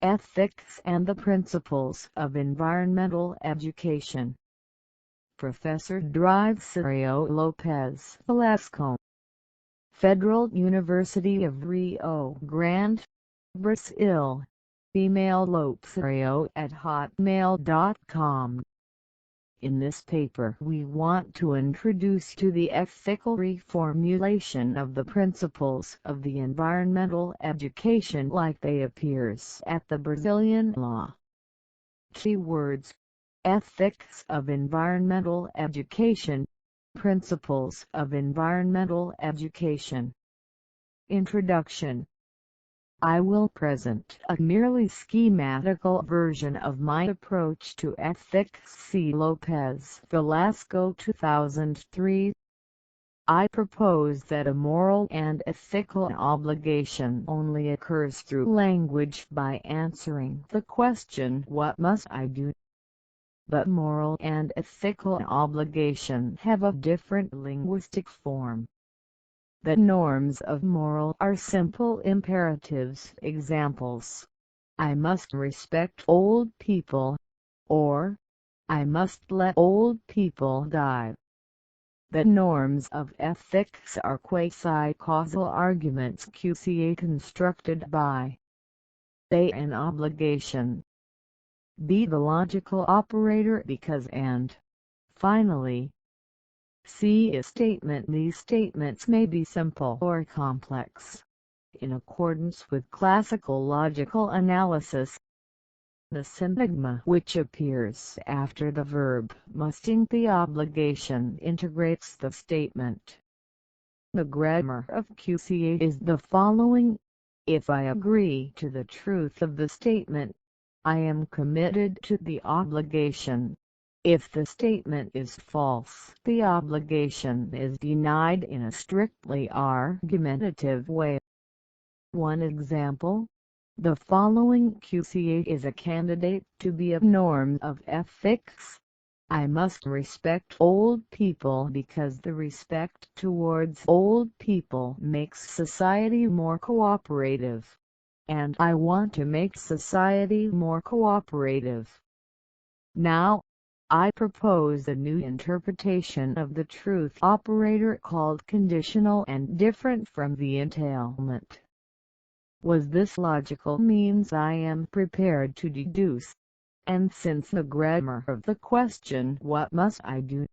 Ethics and the Principles of Environmental Education. Professor Drive Sirio Lopez Velasco, Federal University of Rio Grande, Brazil. Email lopesario@hotmail.com. In this paper we want to introduce to the ethical reformulation of the principles of the environmental education like they appears at the Brazilian law. Keywords: ethics of environmental education, principles of environmental education. Introduction. I will present a merely schematical version of my approach to ethics. C. Lopez Velasco 2003. I propose that a moral and ethical obligation only occurs through language by answering the question, what must I do? But moral and ethical obligation have a different linguistic form. The norms of moral are simple imperatives. Examples: I must respect old people, or I must let old people die. The norms of ethics are quasi-causal arguments QCA constructed by A. An obligation, B. The logical operator because and, finally, C. A statement. These statements may be simple or complex. In accordance with classical logical analysis, the syntagma which appears after the verb must in the obligation integrates the statement. The grammar of QCA is the following: if I agree to the truth of the statement, I am committed to the obligation. If the statement is false, the obligation is denied in a strictly argumentative way. One example: the following QCA is a candidate to be a norm of ethics. I must respect old people because the respect towards old people makes society more cooperative, and I want to make society more cooperative. Now, I propose a new interpretation of the truth operator called conditional and different from the entailment. Was this logical means I am prepared to deduce, and since the grammar of the question what must I do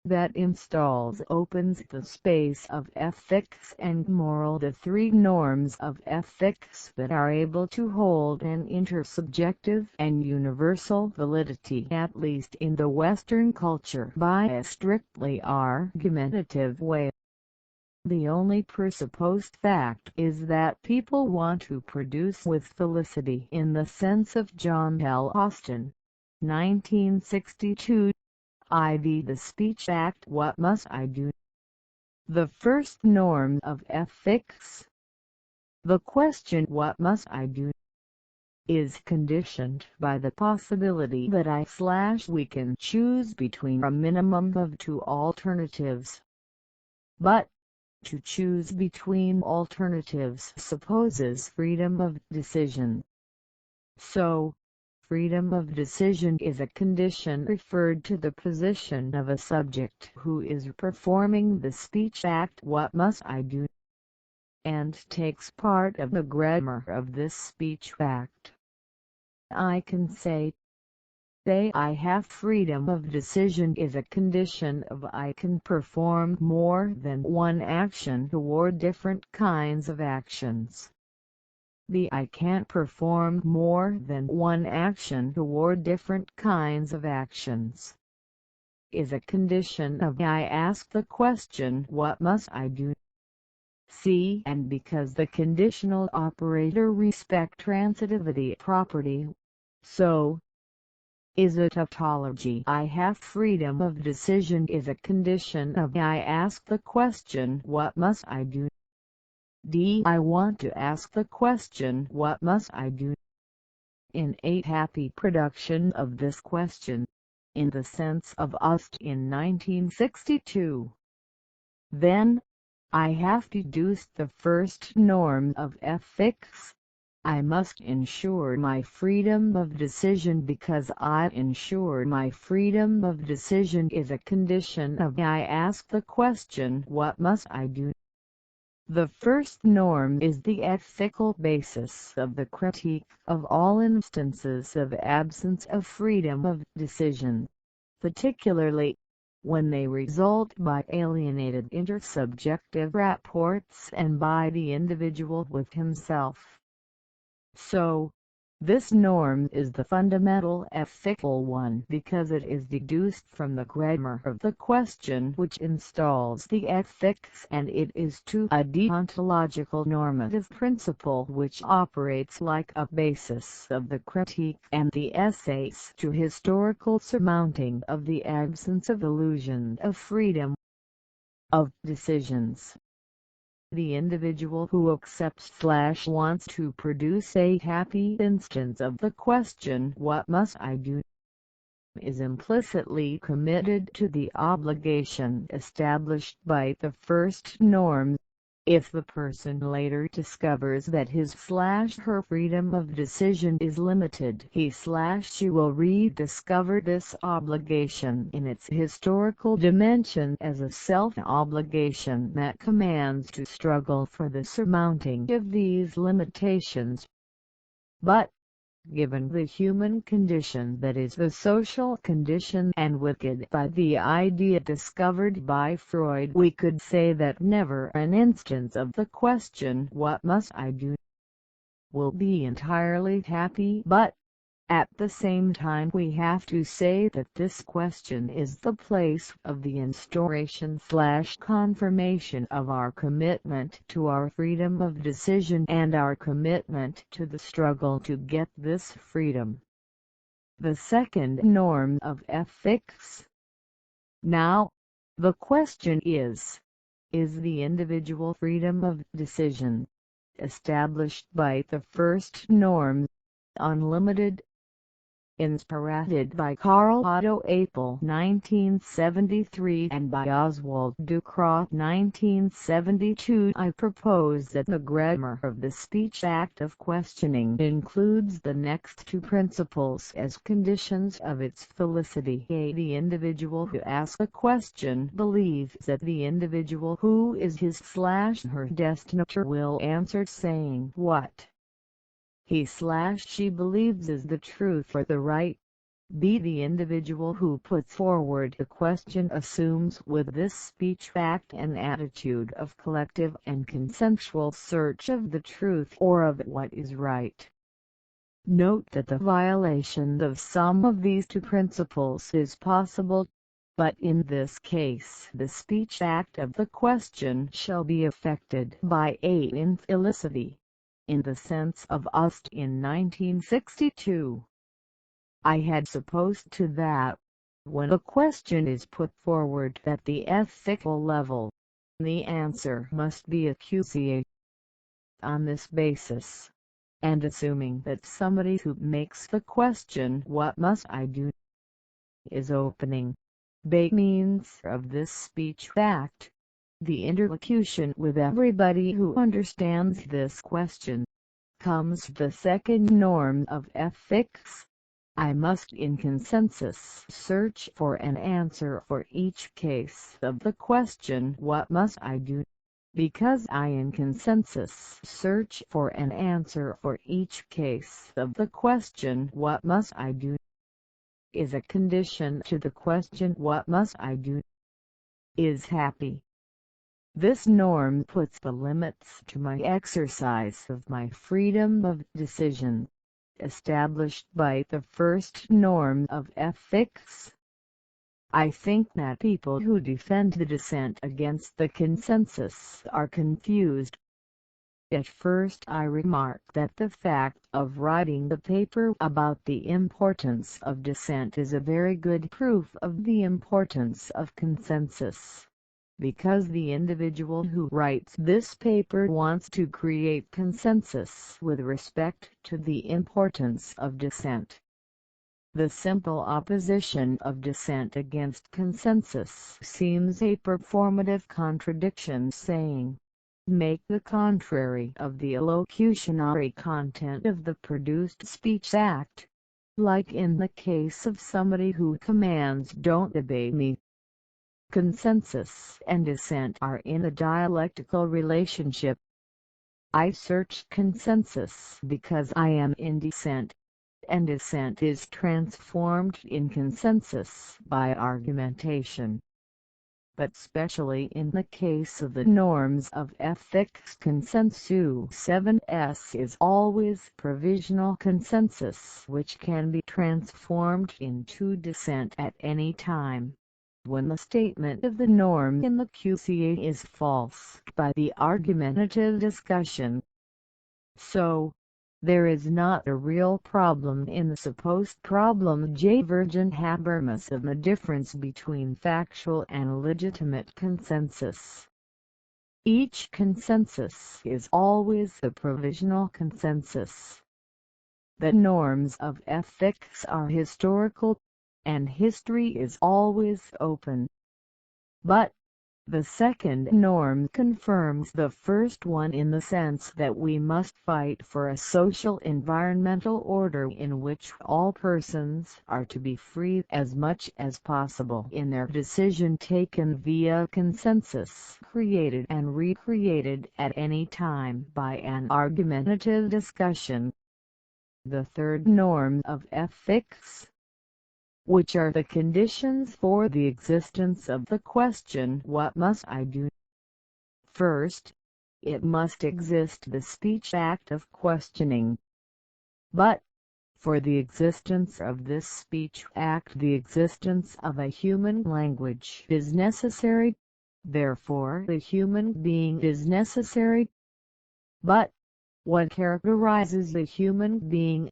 that installs opens the space of ethics and moral, the three norms of ethics that are able to hold an intersubjective and universal validity, at least in the Western culture, by a strictly argumentative way. The only presupposed fact is that people want to produce with felicity in the sense of John L. Austin, 1962. IV. The Speech Act. What must I do? The first norm of ethics. The question what must I do is conditioned by the possibility that we can choose between a minimum of two alternatives. But to choose between alternatives supposes freedom of decision. So, freedom of decision is a condition referred to the position of a subject who is performing the speech act what must I do, and takes part of the grammar of this speech act. I can say I have freedom of decision is a condition of I can perform more than one action toward different kinds of actions. The I can't perform more than one action toward different kinds of actions is a condition of I ask the question what must I do. C. And because the conditional operator respects transitivity property, so is a tautology. I have freedom of decision is a condition of I ask the question what must I do. D. I want to ask the question what must I do. In a happy production of this question, in the sense of Ust in 1962, then, I have deduced the first norm of ethics. I must ensure my freedom of decision because I ensure my freedom of decision is a condition of I ask the question what must I do? The first norm is the ethical basis of the critique of all instances of absence of freedom of decision, particularly when they result by alienated intersubjective rapports and by the individual with himself. So, this norm is the fundamental ethical one because it is deduced from the grammar of the question which installs the ethics, and it is too a deontological normative principle which operates like a basis of the critique and the essays to historical surmounting of the absence of illusion of freedom of decisions. The individual who accepts/wants to produce a happy instance of the question what must I do is implicitly committed to the obligation established by the first norm. If the person later discovers that his/her freedom of decision is limited, he/she will rediscover this obligation in its historical dimension as a self-obligation that commands to struggle for the surmounting of these limitations. But, given the human condition that is the social condition and wicked by the idea discovered by Freud, we could say that never an instance of the question what must I do will be entirely happy, but at the same time we have to say that this question is the place of the instauration/confirmation of our commitment to our freedom of decision and our commitment to the struggle to get this freedom. The second norm of ethics. Now, the question is the individual freedom of decision, established by the first norm, unlimited? Inspired by Carl Otto Apel 1973 and by Oswald Ducrot 1972, I propose that the grammar of the speech act of questioning includes the next two principles as conditions of its felicity. The individual who asks a question believes that the individual who is his/her destinator will answer saying what he/she believes is the truth or the right. The individual who puts forward the question assumes with this speech act an attitude of collective and consensual search of the truth or of what is right. Note that the violation of some of these two principles is possible, but in this case the speech act of the question shall be affected by a infelicity, in the sense of Ust in 1962. I had supposed to that, when a question is put forward at the ethical level, the answer must be accusatory. On this basis, and assuming that somebody who makes the question what must I do is opening by means of this speech act the interlocution with everybody who understands this question, comes the second norm of ethics. I must in consensus search for an answer for each case of the question what must I do, because I in consensus search for an answer for each case of the question what must I do is a condition to the question what must I do is happy. This norm puts the limits to my exercise of my freedom of decision, established by the first norm of ethics. I think that people who defend the dissent against the consensus are confused. At first I remark that the fact of writing the paper about the importance of dissent is a very good proof of the importance of consensus, because the individual who writes this paper wants to create consensus with respect to the importance of dissent. The simple opposition of dissent against consensus seems a performative contradiction, saying, make the contrary of the illocutionary content of the produced speech act, like in the case of somebody who commands "don't obey me." Consensus and dissent are in a dialectical relationship. I search consensus because I am in dissent, and dissent is transformed in consensus by argumentation. But specially in the case of the norms of ethics, consensus 7s is always provisional consensus, which can be transformed into dissent at any time, when the statement of the norm in the QCA is false by the argumentative discussion. So, there is not a real problem in the supposed problem J-Virgin Habermas of the difference between factual and legitimate consensus. Each consensus is always a provisional consensus. The norms of ethics are historical, and history is always open. But the second norm confirms the first one in the sense that we must fight for a social environmental order in which all persons are to be free as much as possible in their decision taken via consensus, created and recreated at any time by an argumentative discussion. The third norm of ethics, which are the conditions for the existence of the question "what must I do?" First, it must exist the speech act of questioning. But, for the existence of this speech act the existence of a human language is necessary, therefore the human being is necessary. But, what characterizes the human being?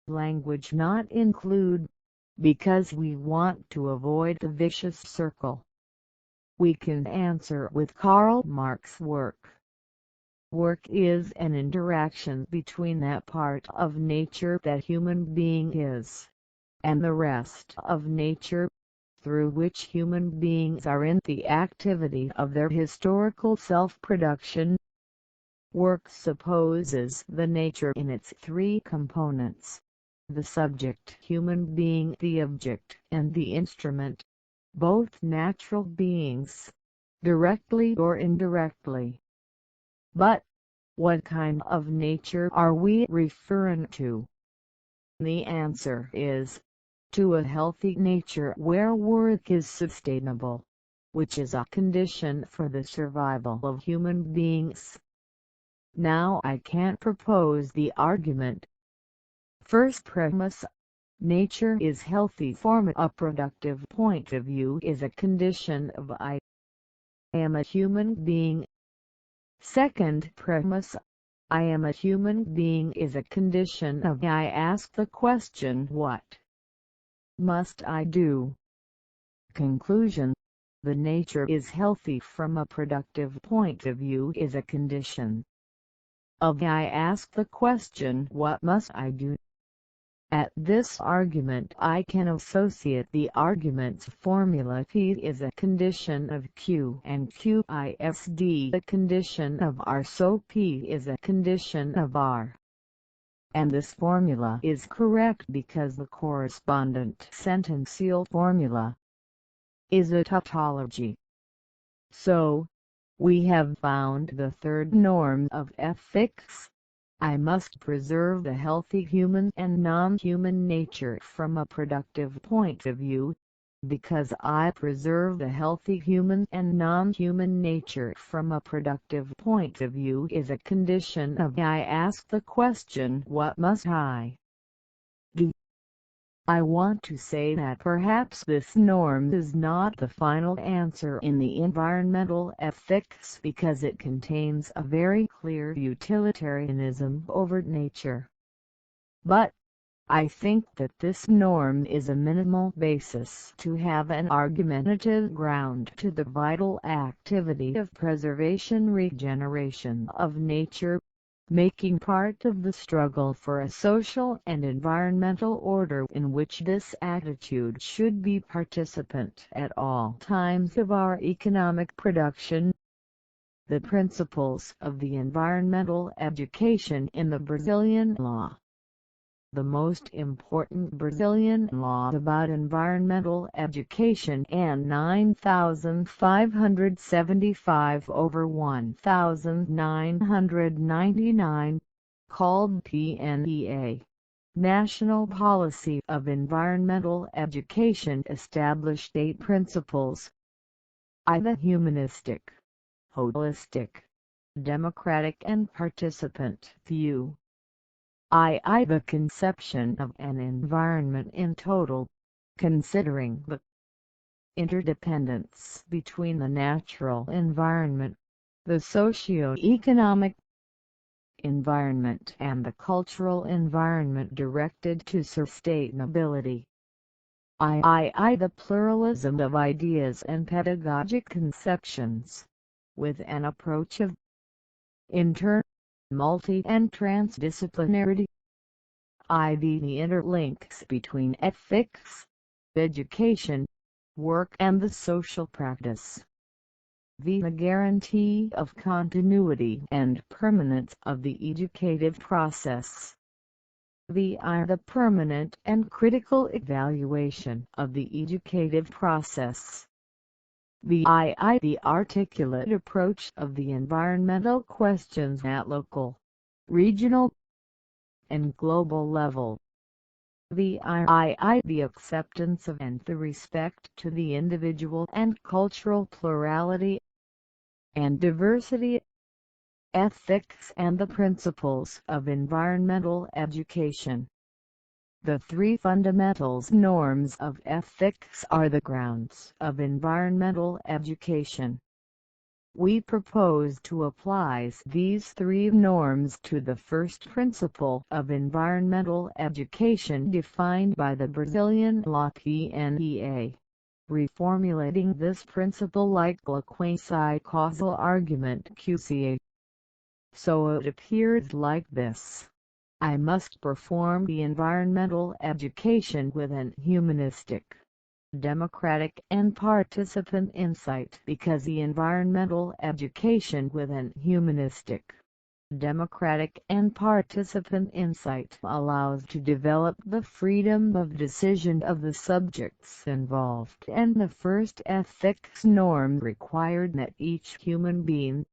Language not include, because we want to avoid the vicious circle. We can answer with Karl Marx's work. Work is an interaction between that part of nature that human being is, and the rest of nature, through which human beings are in the activity of their historical self-production. Work supposes the nature in its three components: the subject human being, the object, and the instrument, both natural beings, directly or indirectly. But, what kind of nature are we referring to? The answer is, to a healthy nature where work is sustainable, which is a condition for the survival of human beings. Now I can propose the argument. First premise: nature is healthy from a productive point of view is a condition of I am a human being. Second premise: I am a human being is a condition of I ask the question what must I do? Conclusion: the nature is healthy from a productive point of view is a condition of I ask the question what must I do? At this argument I can associate the argument's formula P is a condition of Q and Q is the condition of R, so P is a condition of R. And this formula is correct because the correspondent sentencial formula is a tautology. So, we have found the third norm of ethics. I must preserve the healthy human and non-human nature from a productive point of view. Because I preserve the healthy human and non-human nature from a productive point of view is a condition of I ask the question what must I do? I want to say that perhaps this norm is not the final answer in the environmental ethics because it contains a very clear utilitarianism over nature. But, I think that this norm is a minimal basis to have an argumentative ground to the vital activity of preservation-regeneration of nature, making part of the struggle for a social and environmental order in which this attitude should be participant at all times of our economic production. The principles of the environmental education in the Brazilian law. The most important Brazilian law about environmental education and 95/1999, called PNEA. National Policy of Environmental Education established 8 principles. The humanistic, holistic, democratic and participant view. The conception of an environment in total, considering the interdependence between the natural environment, the socio-economic environment and the cultural environment directed to sustainability. The pluralism of ideas and pedagogic conceptions, with an approach of inter, multi and transdisciplinarity. The interlinks between ethics, education, work and the social practice. The guarantee of continuity and permanence of the educative process. The permanent and critical evaluation of the educative process. The articulate approach of the environmental questions at local, regional, and global level. The acceptance of and the respect to the individual and cultural plurality and diversity. Ethics and the principles of environmental education. The 3 fundamental norms of ethics are the grounds of environmental education. We propose to apply these 3 norms to the first principle of environmental education defined by the Brazilian law PNEA. Reformulating this principle like a quasi-causal argument QCA. So it appears like this. I must perform the environmental education with an humanistic, democratic and participant insight because the environmental education with an humanistic, democratic and participant insight allows to develop the freedom of decision of the subjects involved, and the first ethics norm required that each human being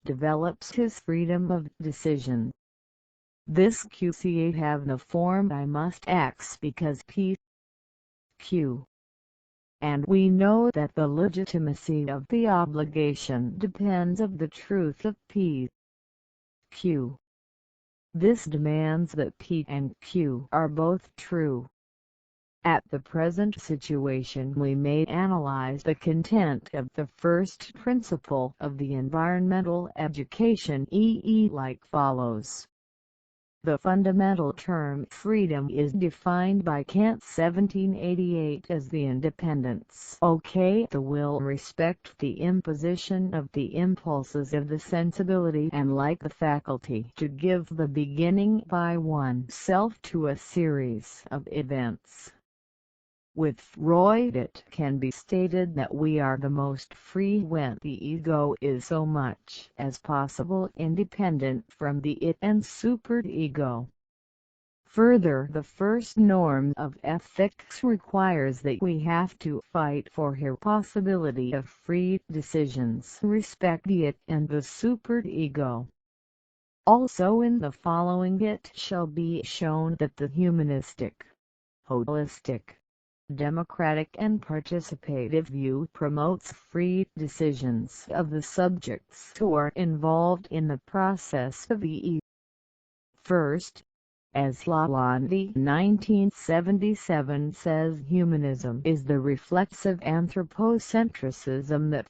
develops his freedom of decision. This QCA have the form I must X because P, Q. And we know that the legitimacy of the obligation depends of the truth of P, Q. This demands that P and Q are both true. At the present situation we may analyze the content of the first principle of the environmental education like follows. The fundamental term freedom is defined by Kant 1788 as the independence the will respect the imposition of the impulses of the sensibility and like the faculty to give the beginning by oneself to a series of events. With Freud it can be stated that we are the most free when the ego is so much as possible independent from the it and superego. Further, the first norm of ethics requires that we have to fight for the possibility of free decisions, respect the it and the superego. Also in the following it shall be shown that the humanistic, holistic, democratic and participative view promotes free decisions of the subjects who are involved in the process of the First, as Lalonde 1977 says, humanism is the reflexive anthropocentrism that,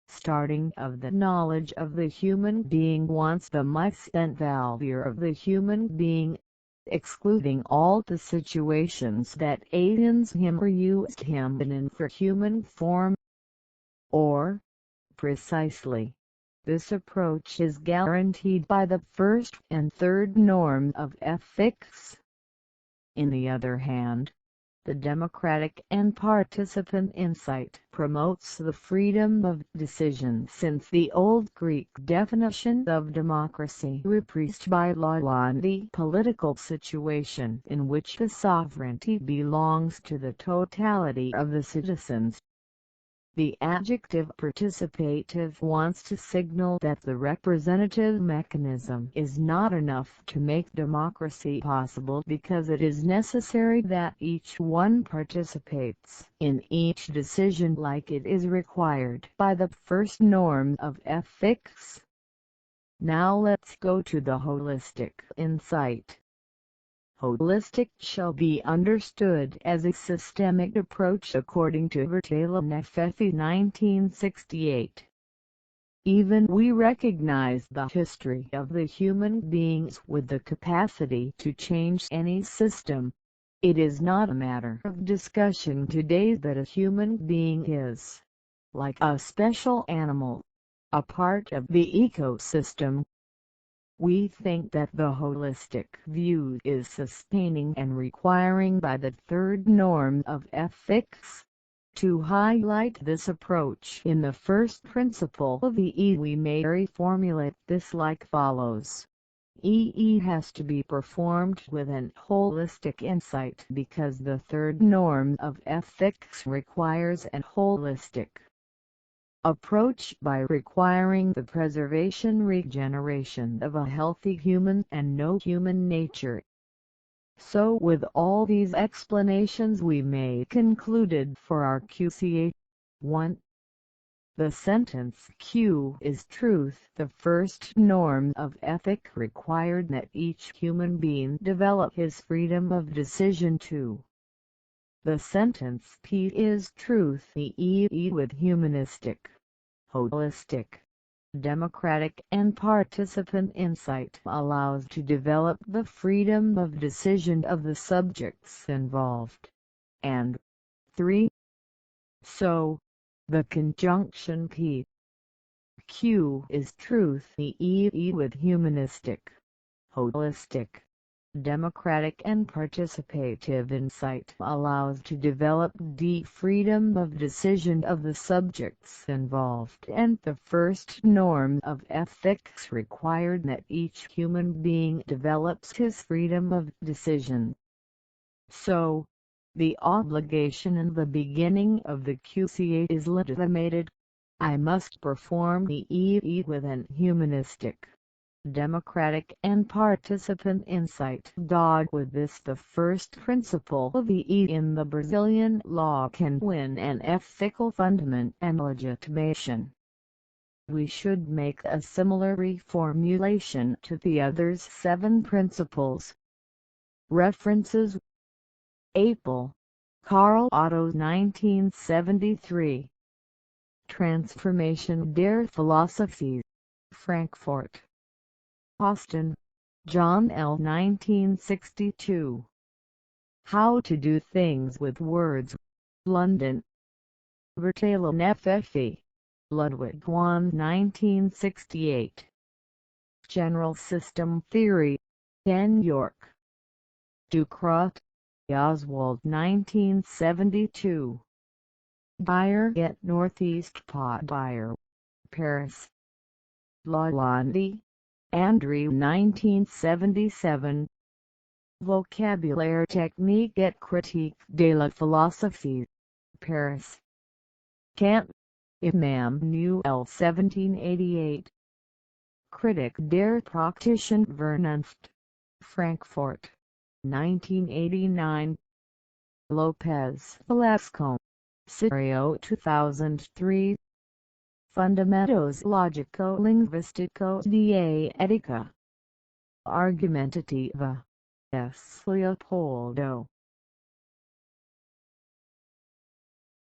starting of the knowledge of the human being wants the extent value of the human being, excluding all the situations that aliens him or used him in infrahuman form. Or, precisely, this approach is guaranteed by the first and third norm of ethics. In the other hand, The democratic and participant insight promotes the freedom of decision, since the old Greek definition of democracy replaced by law the political situation in which the sovereignty belongs to the totality of the citizens. The adjective participative wants to signal that the representative mechanism is not enough to make democracy possible, because it is necessary that each one participates in each decision like it is required by the first norm of ethics. Now let's go to the holistic insight. Holistic shall be understood as a systemic approach according to Sirio Lopez 1968. Even we recognize the history of the human beings with the capacity to change any system. It is not a matter of discussion today that a human being is, like a special animal, a part of the ecosystem. We think that the holistic view is sustaining and requiring by the third norm of ethics. To highlight this approach in the first principle of EE, we may reformulate this like follows. EE has to be performed with an holistic insight because the third norm of ethics requires an holistic approach by requiring the preservation-regeneration of a healthy human and no human nature. So with all these explanations we may concluded for our QCA. 1. The sentence Q is truth. The first norm of ethic required that each human being develop his freedom of decision. 2. The sentence P is truth. The E with humanistic, holistic, democratic and participant insight allows to develop the freedom of decision of the subjects involved. And 3. So, the conjunction P Q is truth. The E with humanistic, holistic, democratic and participative insight allows to develop the freedom of decision of the subjects involved, and the first norm of ethics required that each human being develops his freedom of decision. So, the obligation in the beginning of the QCA is legitimated. I must perform the EE with an humanistic, democratic and participant insight. With this, the first principle of EE in the Brazilian law can win an ethical fundament and legitimation. We should make a similar reformulation to the other 7 principles. References: Apel, Karl Otto 1973. Transformation der Philosophie. Frankfurt. Austin, John L. 1962. How to Do Things with Words. London. Berthelon FFE. Ludwig One 1968. General System Theory. N. York. Ducrot, Oswald 1972. Beyer at Northeast Pot Beyer, Paris. Lalonde, Andrew 1977. Vocabulaire Technique et Critique de la Philosophie, Paris. Kant, Imam Newell 1788. Kritik der praktischen Vernunft, Frankfurt, 1989. Lopez Velasco, Sirio 2003. Fundamentos Lógico-Linguísticos da Ética Argumentativa. S. Leopoldo.